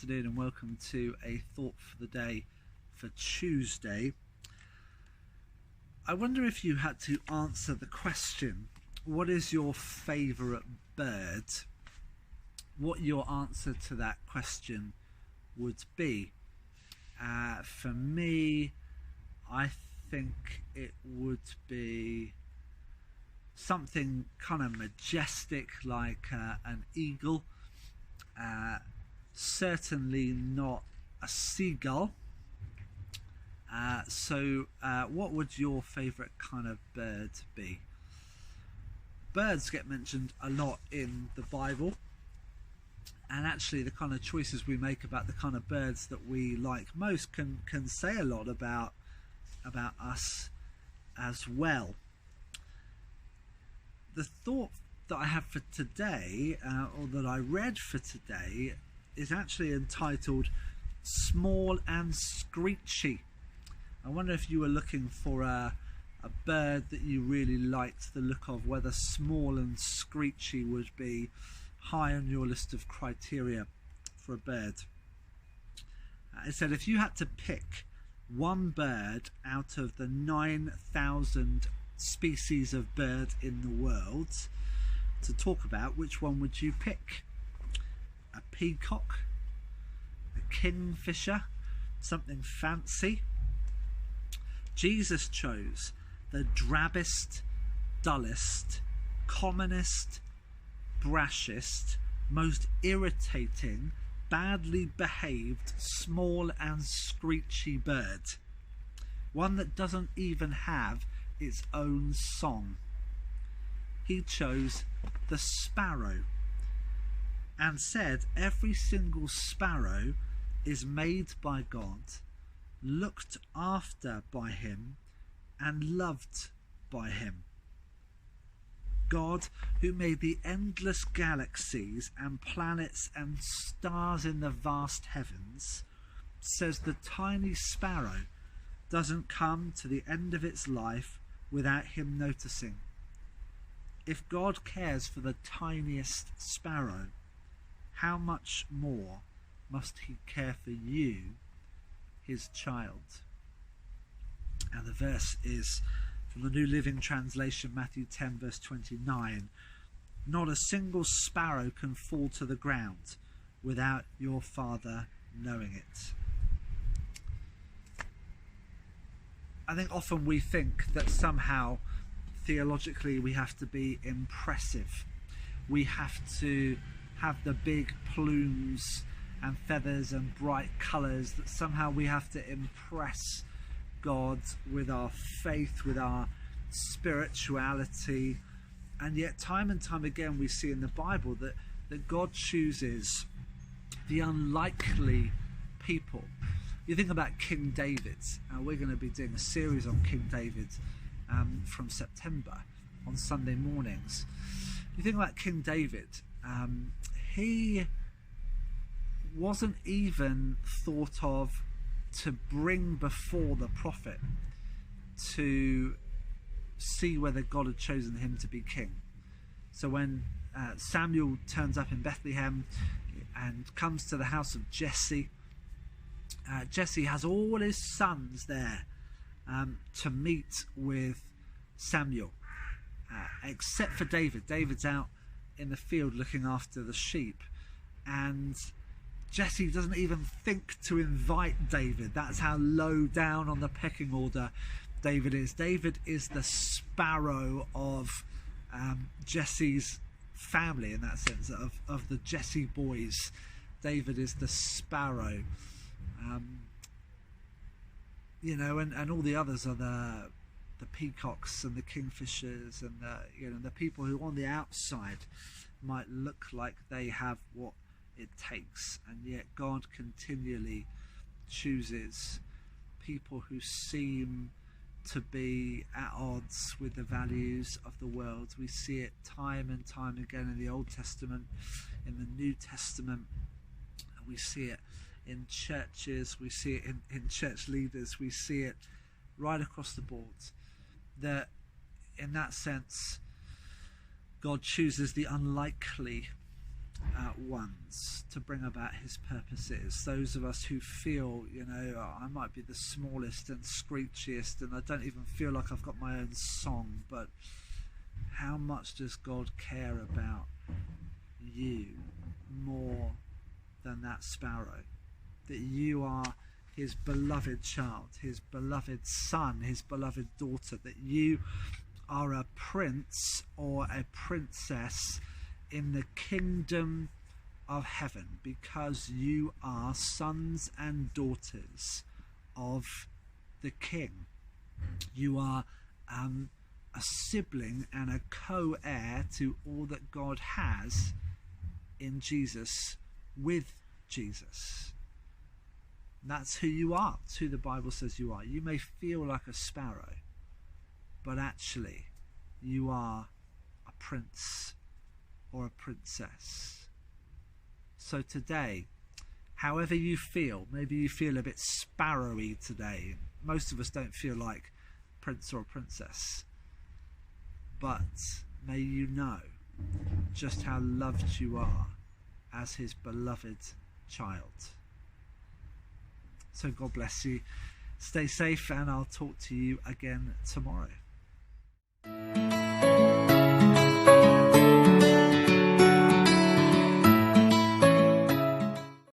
afternoon and welcome to a thought for the day for Tuesday. I wonder if you had to answer the question, what is your favourite bird? What your answer to that question would be. For me, I think it would be something kind of majestic like an eagle. Certainly not a seagull. So what would your favourite kind of bird be? Birds get mentioned a lot in the Bible, and actually the kind of choices we make about the kind of birds that we like most can say a lot about us as well. The thought that I have for today, or that I read for today, is actually entitled Small and Screachy. I wonder if you were looking for a bird that you really liked the look of, whether small and screechy would be high on your list of criteria for a bird. It said if you had to pick one bird out of the 9,000 species of bird in the world to talk about, which one would you pick? A peacock, a kingfisher, something fancy? Jesus chose the drabbest, dullest, commonest, brashest, most irritating, badly behaved, small and screechy bird. One that doesn't even have its own song. He chose the sparrow and said every single sparrow is made by God, looked after by him, and loved by him. God, who made the endless galaxies and planets and stars in the vast heavens, says the tiny sparrow doesn't come to the end of its life without him noticing. If God cares for the tiniest sparrow, how much more must he care for you, his child? And the verse is from the New Living Translation, Matthew 10 verse 29. Not a single sparrow can fall to the ground without your Father knowing it. I think often we think that somehow theologically we have to be impressive. We have to have the big plumes and feathers and bright colours, that somehow we have to impress God with our faith, with our spirituality. And yet time and time again we see in the Bible that God chooses the unlikely people. You think about King David, and we're going to be doing a series on King David from September on Sunday mornings. You think about King David, he wasn't even thought of to bring before the prophet to see whether God had chosen him to be king. So when Samuel turns up in Bethlehem and comes to the house of Jesse, Jesse has all his sons there to meet with Samuel, except for David. David's out in the field looking after the sheep, and Jesse doesn't even think to invite David. That's how low down on the pecking order David is. David is the sparrow of Jesse's family, in that sense, of the Jesse boys. David is the sparrow. And all the others are the peacocks and the kingfishers and the people who on the outside might look like they have what it takes, and yet God continually chooses people who seem to be at odds with the values of the world. We see it time and time again in the Old Testament, in the New Testament, and we see it in churches, we see it in church leaders, we see it right across the board. That in that sense God chooses the unlikely ones to bring about his purposes. Those of us who feel, I might be the smallest and screechiest and I don't even feel like I've got my own song, but how much does God care about you more than that sparrow? That you are his beloved child, his beloved son, his beloved daughter, that you are a prince or a princess in the kingdom of heaven, because you are sons and daughters of the King. You are a sibling and a co-heir to all that God has in Jesus, with Jesus. That's who you are. That's who the Bible says you are. You may feel like a sparrow, but actually you are a prince or a princess. So today, however you feel, maybe you feel a bit sparrowy today. Most of us don't feel like prince or princess, but may you know just how loved you are as his beloved child. So God bless you. Stay safe, and I'll talk to you again tomorrow.